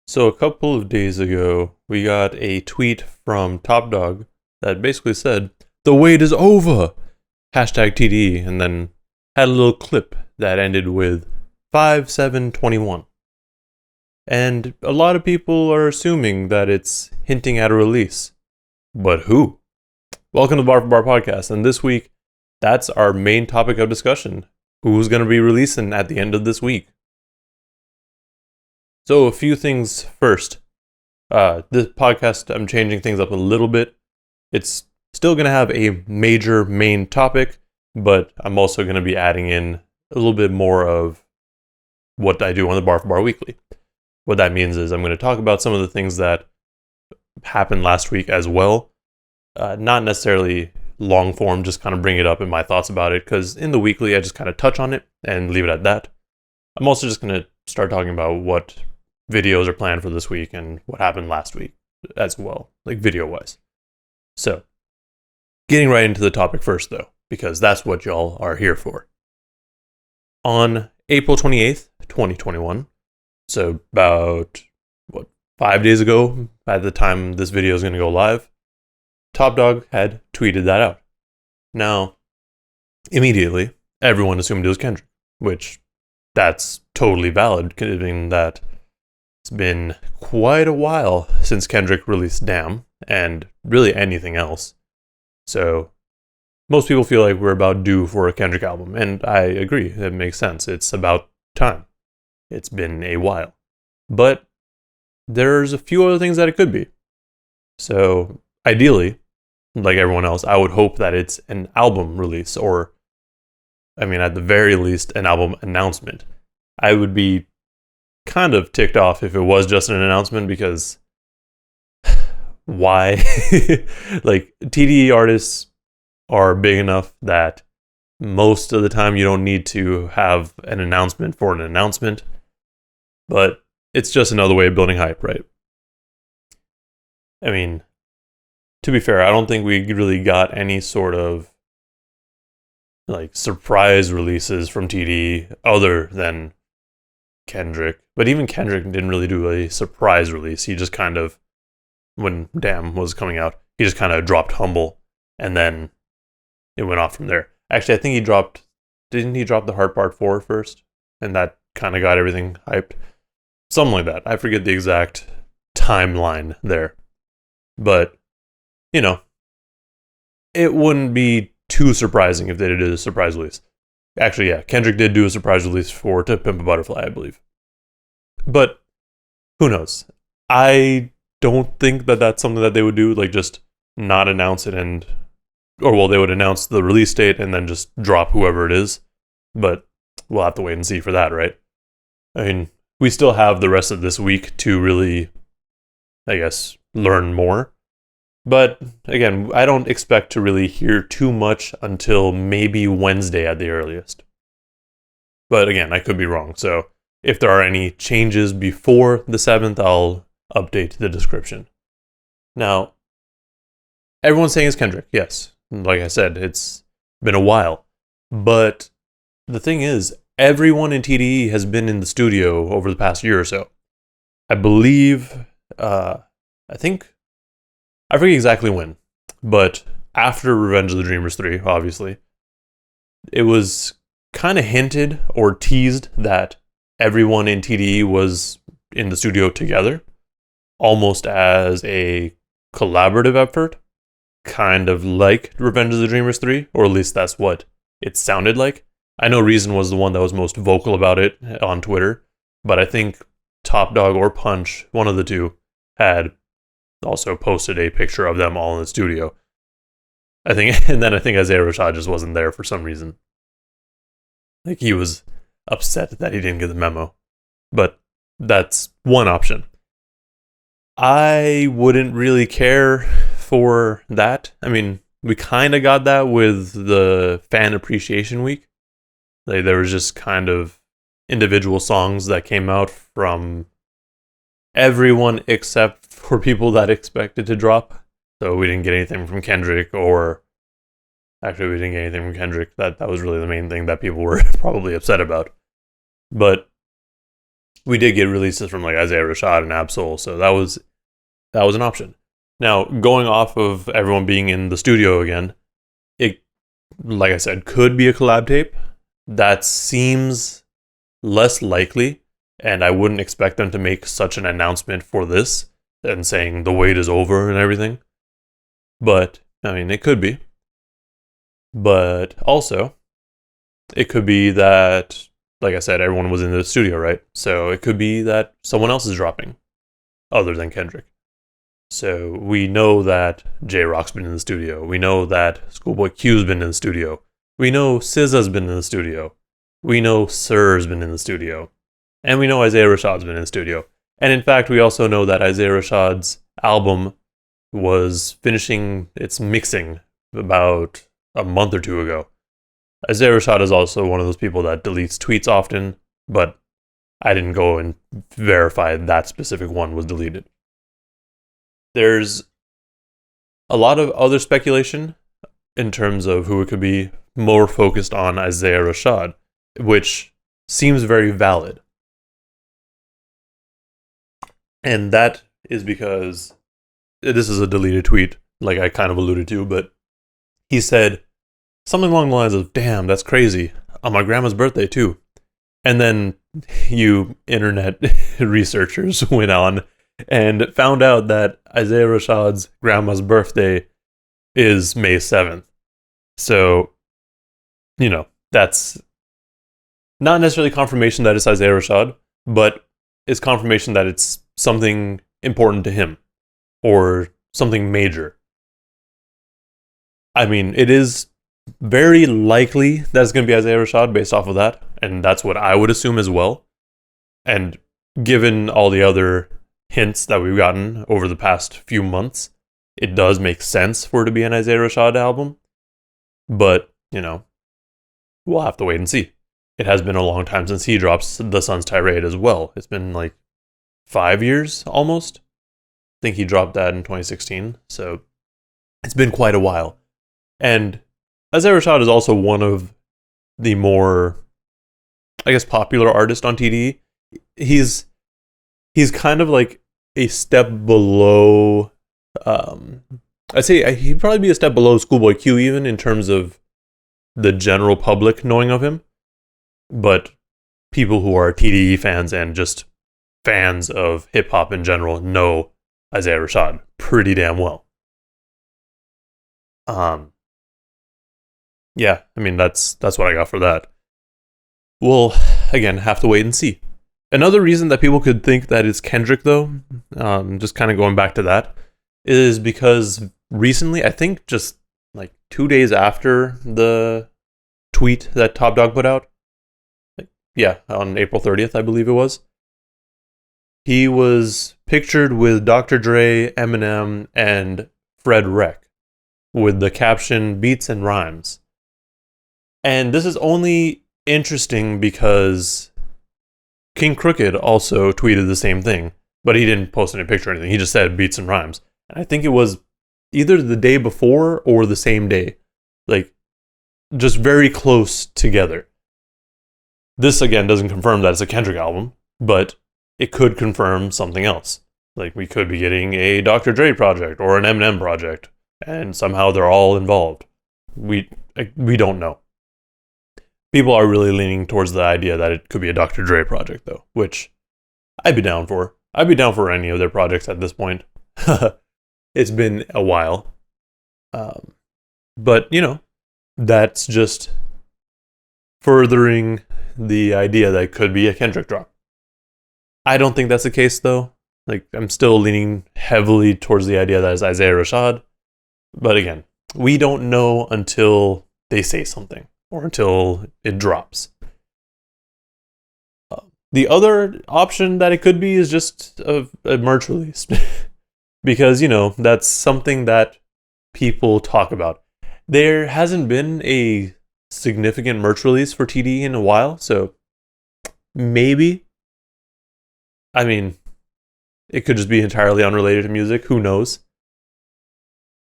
So a couple of days ago, we got a tweet from Dawg that basically said, "The wait is over!" Hashtag TDE, and then had a little clip that ended with 5/7/21. And a lot of people are assuming that it's hinting at a release. But who? Welcome to the Bar for Bar podcast, and this week, that's our main topic of discussion. Who's going to be releasing at the end of this week? So a few things first. This podcast, I'm changing things up a little bit. It's still going to have a major main topic, but I'm also going to be adding in a little bit more of what I do on the Bar for Bar Weekly. What that means is I'm going to talk about some of the things that happened last week as well. Not necessarily long form, just kind of bring it up in my thoughts about it, because in the weekly I just kind of touch on it and leave it at that. I'm also just going to start talking about what videos are planned for this week and what happened last week as well, like video-wise. So, getting right into the topic first, though, because that's what y'all are here for. On April 28th, 2021, so about, 5 days ago, at the time this video is going to go live, Dawg had tweeted that out. Now, immediately, everyone assumed it was Kendrick, which that's totally valid, considering that it's been quite a while since Kendrick released Damn, and really anything else. So, most people feel like we're about due for a Kendrick album, and I agree, it makes sense. It's about time. It's been a while. But there's a few other things that it could be. So, ideally, like everyone else, I would hope that it's an album release, or, at the very least, an album announcement. I would be kind of ticked off if it was just an announcement, because why? Like, TDE artists are big enough that most of the time you don't need to have an announcement for an announcement, but it's just another way of building hype, right? To be fair, I don't think we really got any sort of like surprise releases from TDE other than Kendrick. But even Kendrick didn't really do a surprise release. He just kind of, when Damn was coming out, he just kind of dropped Humble, and then it went off from there. Actually, I think didn't he drop the Heart Part 4 first? And that kind of got everything hyped. Something like that. I forget the exact timeline there. But, it wouldn't be too surprising if they did a surprise release. Actually, yeah, Kendrick did do a surprise release for To Pimp a Butterfly, I believe. But who knows? I don't think that that's something that they would do, like just not announce it they would announce the release date and then just drop whoever it is. But we'll have to wait and see for that, right? We still have the rest of this week to really, learn more. But again, I don't expect to really hear too much until maybe Wednesday at the earliest. But again, I could be wrong. So if there are any changes before the 7th, I'll update the description. Now, everyone's saying it's Kendrick. Yes. Like I said, it's been a while. But the thing is, everyone in TDE has been in the studio over the past year or so. I believe, I forget exactly when, but after Revenge of the Dreamers 3, obviously, it was kind of hinted or teased that everyone in TDE was in the studio together, almost as a collaborative effort, kind of like Revenge of the Dreamers 3, or at least that's what it sounded like. I know Reason was the one that was most vocal about it on Twitter, but I think Dawg or Punch, one of the two, had also posted a picture of them all in the studio. And then I think Isaiah Rashad just wasn't there for some reason. Like, he was upset that he didn't get the memo. But that's one option. I wouldn't really care for that. We kind of got that with the Fan Appreciation Week. Like, there was just kind of individual songs that came out from everyone except for people that expected to drop. So we didn't get anything from Kendrick, or actually we didn't get anything from Kendrick. That was really the main thing that people were probably upset about. But we did get releases from like Isaiah Rashad and Absol, so that was an option. Now, going off of everyone being in the studio again, it, like I said, could be a collab tape. That seems less likely, and I wouldn't expect them to make such an announcement for this and saying the wait is over and everything. But, I mean, it could be. But also, it could be that, like I said, everyone was in the studio, right? So it could be that someone else is dropping other than Kendrick. So we know that J-Rock's been in the studio. We know that Schoolboy Q's been in the studio. We know SZA's been in the studio. We know Sir's been in the studio. And we know Isaiah Rashad's been in the studio. And in fact, we also know that Isaiah Rashad's album was finishing its mixing about a month or two ago. Isaiah Rashad is also one of those people that deletes tweets often, but I didn't go and verify that specific one was deleted. There's a lot of other speculation in terms of who it could be, more focused on Isaiah Rashad, which seems very valid. And that is because this is a deleted tweet, like I kind of alluded to, but he said something along the lines of, "Damn, that's crazy. On my grandma's birthday too." And then you internet researchers went on and found out that Isaiah Rashad's grandma's birthday is May 7th. So, you know, that's not necessarily confirmation that it's Isaiah Rashad, but it's confirmation that it's something important to him or something major. I mean, it is very likely that it's going to be Isaiah Rashad based off of that, and that's what I would assume as well. And given all the other hints that we've gotten over the past few months, it does make sense for it to be an Isaiah Rashad album. But, you know, we'll have to wait and see. It has been a long time since he drops The Sun's Tirade as well. It's been like 5 years almost. I think he dropped that in 2016. So it's been quite a while. And Isaiah Rashad is also one of the more, I guess, popular artists on TDE. He's kind of like a step below, I'd say he'd probably be a step below Schoolboy Q even in terms of the general public knowing of him. But people who are TDE fans and just fans of hip-hop in general know Isaiah Rashad pretty damn well. Yeah, I mean, that's what I got for that. We'll, again, have to wait and see. Another reason that people could think that it's Kendrick, though, just kind of going back to that, is because recently, I think just like 2 days after the tweet that Top Dawg put out, on April 30th, I believe it was, he was pictured with Dr. Dre, Eminem, and Fred Wreck with the caption, "Beats and Rhymes." And this is only interesting because King Crooked also tweeted the same thing, but he didn't post any picture or anything. He just said "Beats and Rhymes." And I think it was either the day before or the same day. Like, just very close together. This, again, doesn't confirm that it's a Kendrick album, but it could confirm something else. Like, we could be getting a Dr. Dre project or an Eminem project, and somehow they're all involved. We don't know. People are really leaning towards the idea that it could be a Dr. Dre project, though, which I'd be down for. I'd be down for any of their projects at this point. It's been a while. But, you know, that's just furthering the idea that it could be a Kendrick drop. I don't think that's the case, though. Like, I'm still leaning heavily towards the idea that it's Isaiah Rashad. But again, we don't know until they say something or until it drops. The other option that it could be is just a merch release. Because, you know, that's something that people talk about. There hasn't been a significant merch release for TDE in a while, so maybe. I mean, it could just be entirely unrelated to music. Who knows?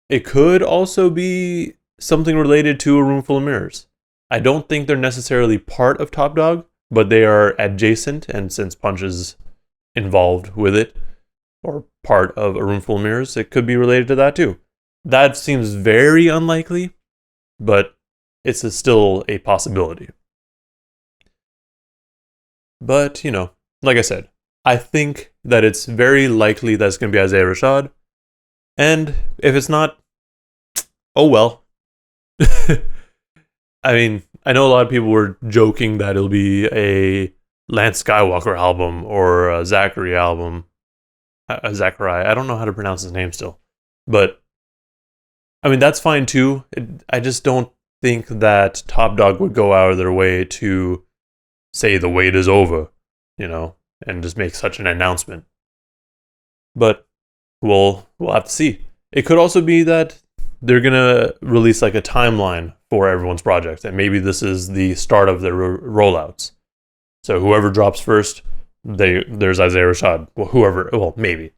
It could also be something related to A Room Full of Mirrors. I don't think they're necessarily part of Top Dawg, but they are adjacent, and since Punch is involved with it, or part of A Room Full of Mirrors, it could be related to that too. That seems very unlikely, but it's still a possibility. But, like I said, I think that it's very likely that it's going to be Isaiah Rashad. And if it's not, oh well. I mean, I know a lot of people were joking that it'll be a Lance Skywalker album or a Zachary album. Zachariah. I don't know how to pronounce his name still. But, I mean, that's fine too. I just don't think that Top Dawg would go out of their way to say the wait is over, and just make such an announcement. But we'll have to see. It could also be that they're going to release like a timeline for everyone's project, and maybe this is the start of their rollouts. So whoever drops first, there's Isaiah Rashad. Maybe.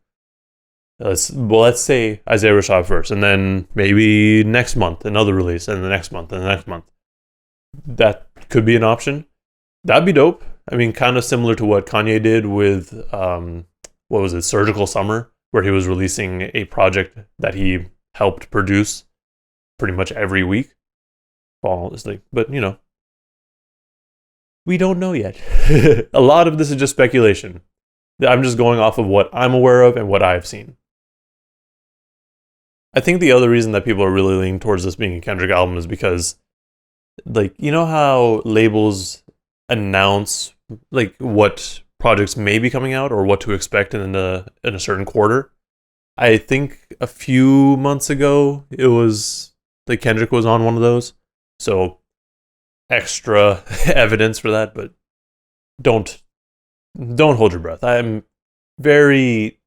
Let's say Isaiah Rashad first, and then maybe next month another release, and the next month, and the next month. That could be an option. That'd be dope. I mean, kind of similar to what Kanye did with, Surgical Summer, where he was releasing a project that he helped produce pretty much every week. But, we don't know yet. A lot of this is just speculation. I'm just going off of what I'm aware of and what I've seen. I think the other reason that people are really leaning towards this being a Kendrick album is because, how labels announce what projects may be coming out or what to expect in a certain quarter. I think a few months ago it was Kendrick was on one of those, so extra evidence for that. But don't hold your breath. I very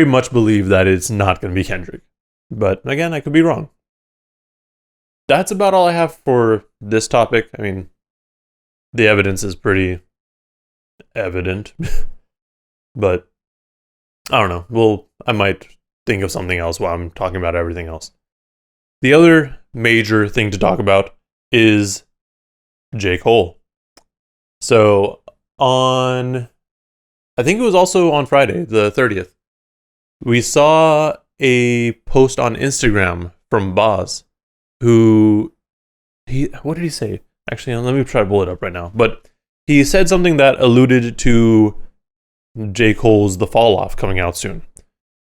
much believe that it's not going to be Kendrick, but again, I could be wrong. That's about all I have for this topic. I mean, the evidence is pretty evident, but I don't know. I might think of something else while I'm talking about everything else. The other major thing to talk about is J. Cole. So I think it was also on Friday, the 30th, we saw a post on Instagram from Boz, what did he say? Actually, let me try to pull it up right now. But he said something that alluded to J. Cole's The Fall Off coming out soon.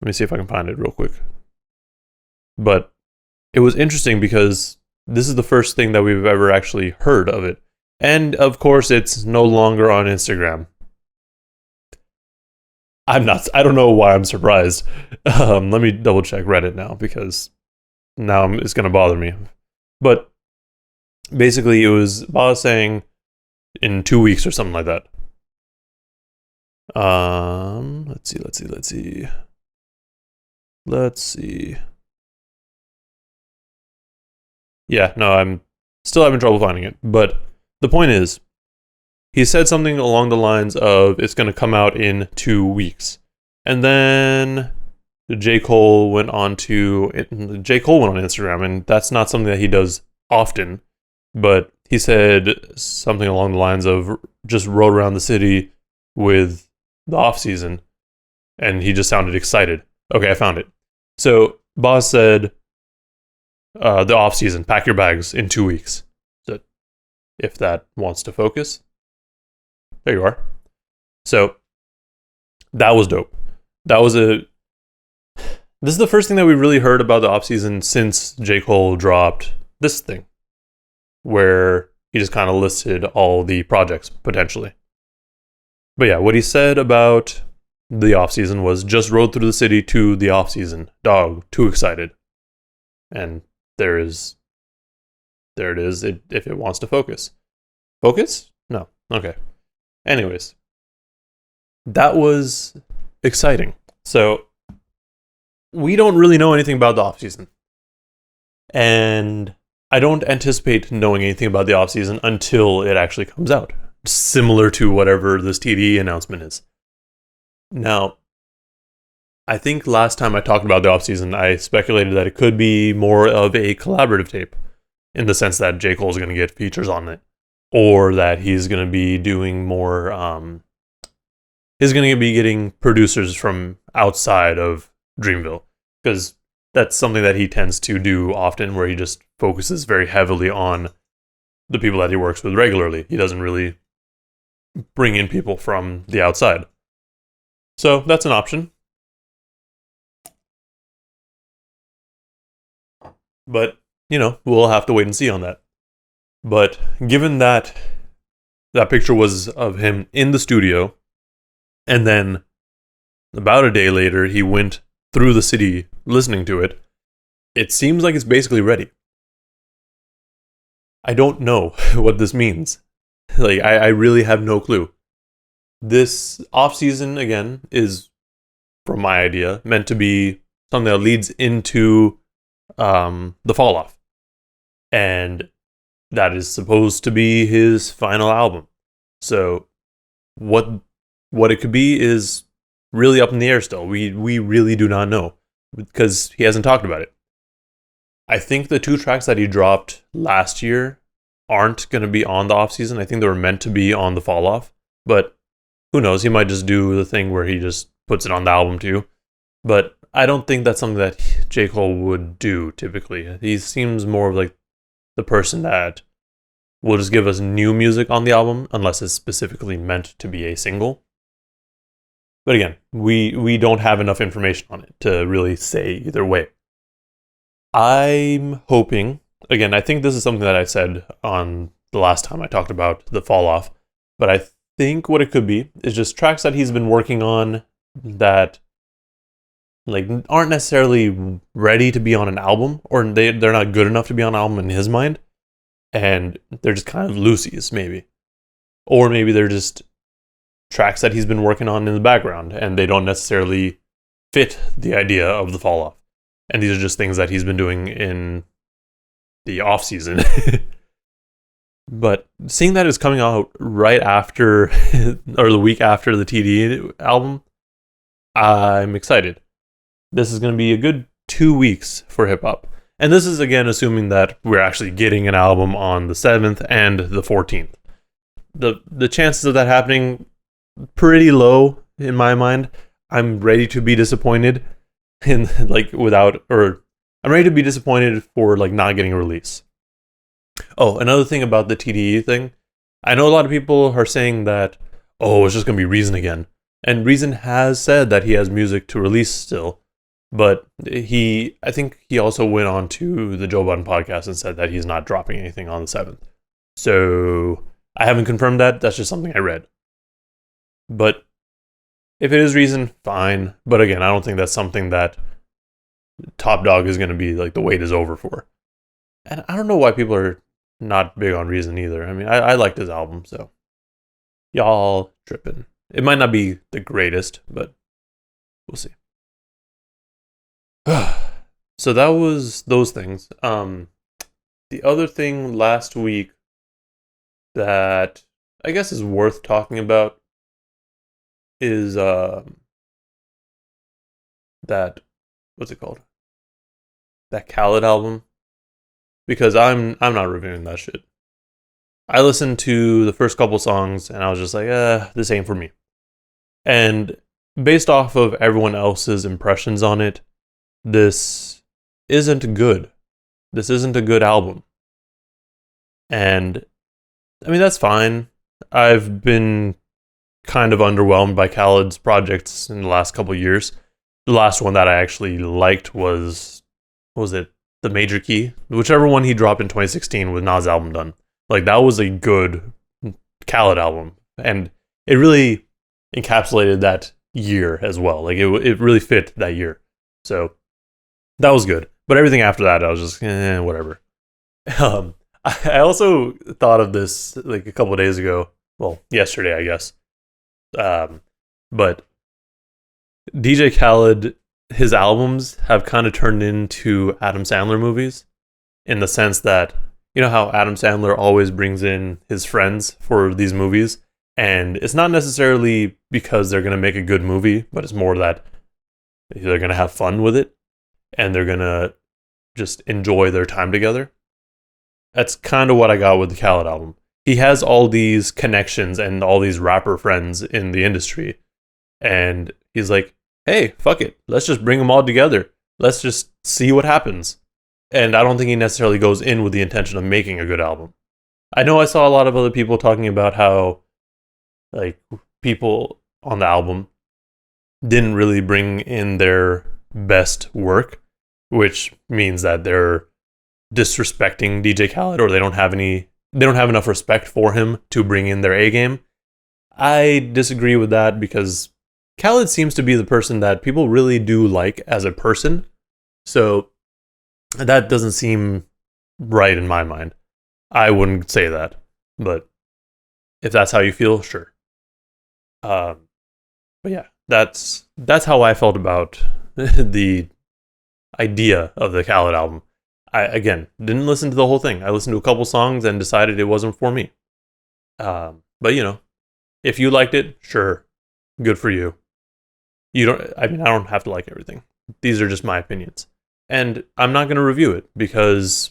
Let me see if I can find it real quick. But it was interesting because this is the first thing that we've ever actually heard of it. And of course, it's no longer on Instagram. I don't know why I'm surprised. Let me double check Reddit now, because now it's going to bother me. But basically, it was Boz saying in 2 weeks or something like that. Let's see. Yeah, no, I'm still having trouble finding it. But the point is, he said something along the lines of it's going to come out in 2 weeks. And then J. Cole went on Instagram, and that's not something that he does often, but he said something along the lines of just rode around the city with the Offseason, and he just sounded excited. Okay, I found it. So Boz said, the Offseason, pack your bags in 2 weeks. So if that wants to focus, there you are. So that was dope. This is the first thing that we really heard about the offseason since J. Cole dropped this thing, where he just kind of listed all the projects potentially. But yeah, what he said about the offseason was just rode through the city to the offseason. Dawg, too excited. And there it is, if it wants to focus. Focus? No. Okay. Anyways, that was exciting. So we don't really know anything about the offseason. And I don't anticipate knowing anything about the offseason until it actually comes out. Similar to whatever this TDE announcement is. Now, I think last time I talked about the offseason, I speculated that it could be more of a collaborative tape. in the sense that J. Cole is going to get features on it, or that he's going to be doing more. He's going to be getting producers from outside of Dreamville, because that's something that he tends to do often, where he just focuses very heavily on the people that he works with regularly. He doesn't really bring in people from the outside. So that's an option. But, we'll have to wait and see on that. But given that that picture was of him in the studio, and then about a day later, he went through the city listening to it, it seems like it's basically ready. I don't know what this means. I really have no clue. This off-season, again, is, from my idea, meant to be something that leads into the fall off. And that is supposed to be his final album. So what it could be is really up in the air still. We really do not know, because he hasn't talked about it. I think the 2 tracks that he dropped last year aren't going to be on the off season. I think they were meant to be on the fall off, but who knows? He might just do the thing where he just puts it on the album too. But I don't think that's something that J. Cole would do typically. He seems more of like the person that will just give us new music on the album unless it's specifically meant to be a single. But again, we don't have enough information on it to really say either way. I'm hoping, again, I think this is something that I said on the last time I talked about the fall off, but I think what it could be is just tracks that he's been working on that aren't necessarily ready to be on an album, or they're not good enough to be on an album in his mind, and they're just kind of loosies maybe. Or maybe they're just tracks that he's been working on in the background, and they don't necessarily fit the idea of the fall off. And these are just things that he's been doing in the off season. But seeing that it's coming out right after, or the week after the TDE album, I'm excited. This is going to be a good 2 weeks for hip hop. And this is, again, assuming that we're actually getting an album on the 7th and the 14th. The chances of that happening, pretty low in my mind. I'm ready to be disappointed I'm ready to be disappointed for not getting a release. Oh, another thing about the TDE thing. I know a lot of people are saying that, it's just going to be Reason again. And Reason has said that he has music to release still. But I think he also went on to the Joe Budden podcast and said that he's not dropping anything on the 7th. So I haven't confirmed that. That's just something I read. But if it is Reason, fine. But again, I don't think that's something that Top Dawg is going to be the wait is over for. And I don't know why people are not big on Reason either. I mean, I liked his album, so y'all tripping. It might not be the greatest, but we'll see. So that was those things. The other thing last week that I guess is worth talking about is that, what's it called? That Khaled album. Because I'm not reviewing that shit. I listened to the first couple songs and I was just like, this ain't for me. And based off of everyone else's impressions on it, this isn't good. This isn't a good album. And I mean, that's fine. I've been kind of underwhelmed by Khaled's projects in the last couple of years. The last one that I actually liked was it The Major Key? Whichever one he dropped in 2016 with Nas' album done. That was a good Khaled album. And it really encapsulated that year as well. It really fit that year. So that was good. But everything after that, I was just, whatever. I also thought of this a couple of days ago. Well, yesterday, I guess. But DJ Khaled, his albums have kind of turned into Adam Sandler movies, in the sense that, you know how Adam Sandler always brings in his friends for these movies, and it's not necessarily because they're going to make a good movie, but it's more that they're going to have fun with it, and they're going to just enjoy their time together. That's kind of what I got with the Khaled album. He has all these connections and all these rapper friends in the industry. And he's like, hey, fuck it. Let's just bring them all together. Let's just see what happens. And I don't think he necessarily goes in with the intention of making a good album. I know I saw a lot of other people talking about how, like, people on the album didn't really bring in their best work, which means that they're disrespecting DJ Khaled, or they don't have enough respect for him to bring in their A game. I disagree with that because Khaled seems to be the person that people really do like as a person. So that doesn't seem right in my mind. I wouldn't say that, but if that's how you feel, sure. But yeah, that's how I felt about the idea of the Khaled album. I, again, didn't listen to the whole thing. I listened to a couple songs and decided it wasn't for me. But if you liked it, sure, good for you. I don't have to like everything. These are just my opinions. And I'm not going to review it because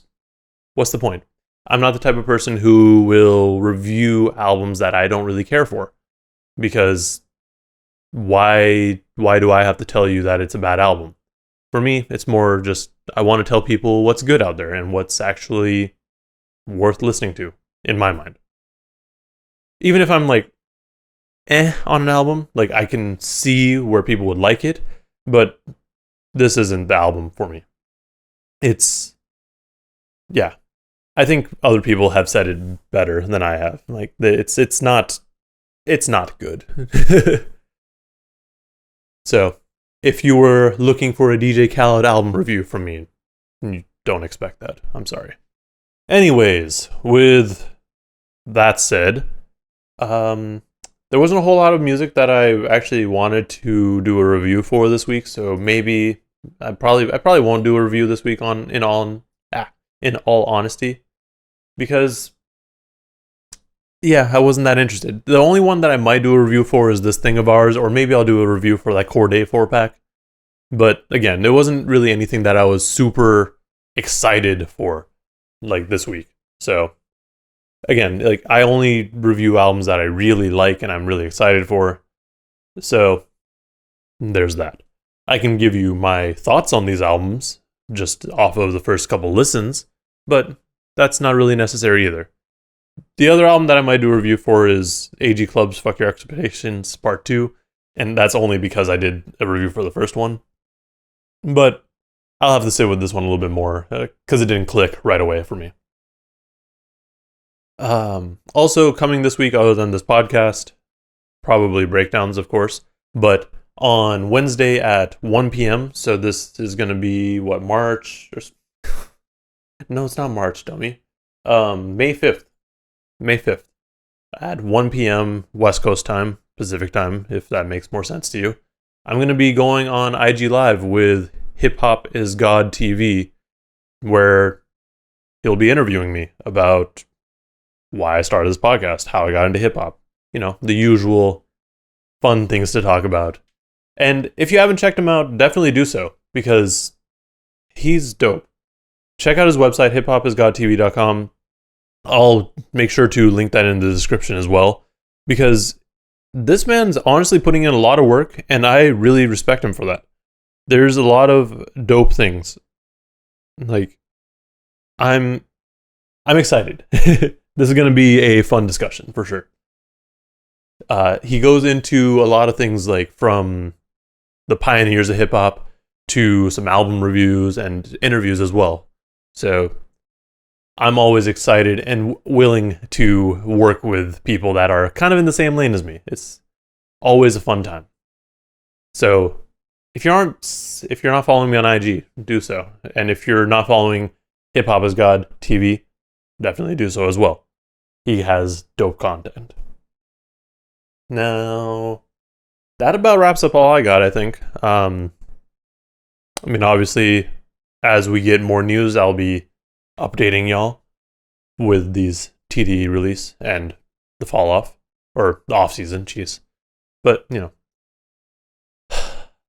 what's the point? I'm not the type of person who will review albums that I don't really care for. Because why do I have to tell you that it's a bad album? For me, it's more just I want to tell people what's good out there and what's actually worth listening to, in my mind. Even if I'm like, on an album, like I can see where people would like it, but this isn't the album for me. I think other people have said it better than I have. Like it's not good. So, if you were looking for a DJ Khaled album review from me, you don't expect that. I'm sorry. Anyways, with that said, there wasn't a whole lot of music that I actually wanted to do a review for this week, so maybe I probably won't do a review this week in all honesty, because I wasn't that interested. The only one that I might do a review for is this thing of ours, or maybe I'll do a review for like Core Day 4-pack. But again, there wasn't really anything that I was super excited for like this week. So again, like I only review albums that I really like and I'm really excited for. So there's that. I can give you my thoughts on these albums just off of the first couple listens, but that's not really necessary either. The other album that I might do a review for is AG Club's Fuck Your Expectations Part 2, and that's only because I did a review for the first one. But I'll have to sit with this one a little bit more, because it didn't click right away for me. Also coming this week, other than this podcast, probably breakdowns, of course, but on Wednesday at 1 p.m., so this is going to be, March? No, it's not March, dummy. May 5th. May 5th at 1 p.m. West Coast time, Pacific time, if that makes more sense to you. I'm going to be going on IG Live with Hip Hop is God TV, where he'll be interviewing me about why I started this podcast, how I got into hip hop, the usual fun things to talk about. And if you haven't checked him out, definitely do so, because he's dope. Check out his website, hiphopisgodtv.com. I'll make sure to link that in the description as well, because this man's honestly putting in a lot of work, and I really respect him for that. There's a lot of dope things. Like, I'm excited. This is going to be a fun discussion, for sure. He goes into a lot of things, like from the pioneers of hip-hop to some album reviews and interviews as well. So I'm always excited and willing to work with people that are kind of in the same lane as me. It's always a fun time. So if you're not following me on IG, do so. And if you're not following Hip Hop is God TV, definitely do so as well. He has dope content. Now, that about wraps up all I got, I think. Obviously, as we get more news, I'll be updating y'all with these TDE release and the fall off, or the off season, jeez. But,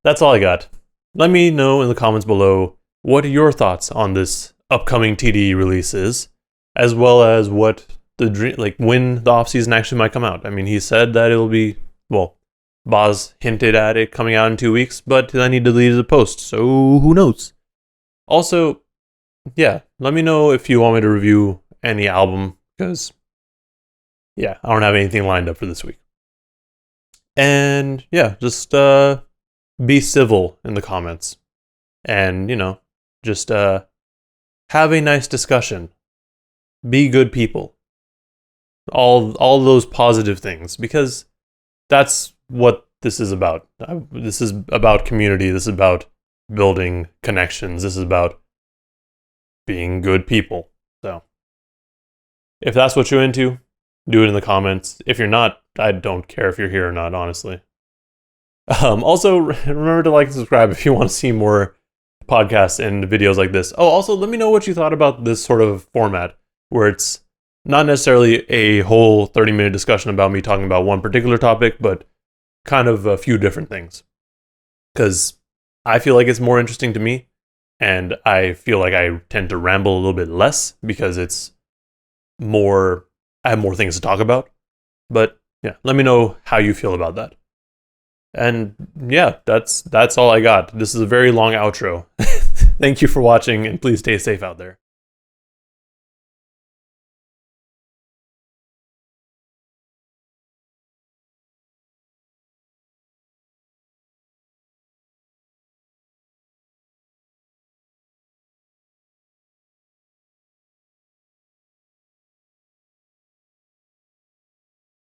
that's all I got. Let me know in the comments below what your thoughts on this upcoming TDE release is. as well as what the dream, like when the offseason actually might come out. I mean, he said that it'll be, well, Boz hinted at it coming out in 2 weeks, but then he deleted the post, so who knows? Also, yeah, let me know if you want me to review any album, because, yeah, I don't have anything lined up for this week. And, yeah, just be civil in the comments. And, just have a nice discussion. Be good people. All those positive things, because that's what this is about. This is about community. This is about building connections. This is about being good people. So if that's what you're into, do it in the comments. If you're not, I don't care if you're here or not, honestly. Also, remember to like and subscribe if you want to see more podcasts and videos like this. Oh, also, let me know what you thought about this sort of format, where it's not necessarily a whole 30-minute discussion about me talking about one particular topic, but kind of a few different things. Because I feel like it's more interesting to me, and I feel like I tend to ramble a little bit less because it's more, I have more things to talk about. But yeah, let me know how you feel about that. And yeah, that's all I got. This is a very long outro. Thank you for watching, and please stay safe out there.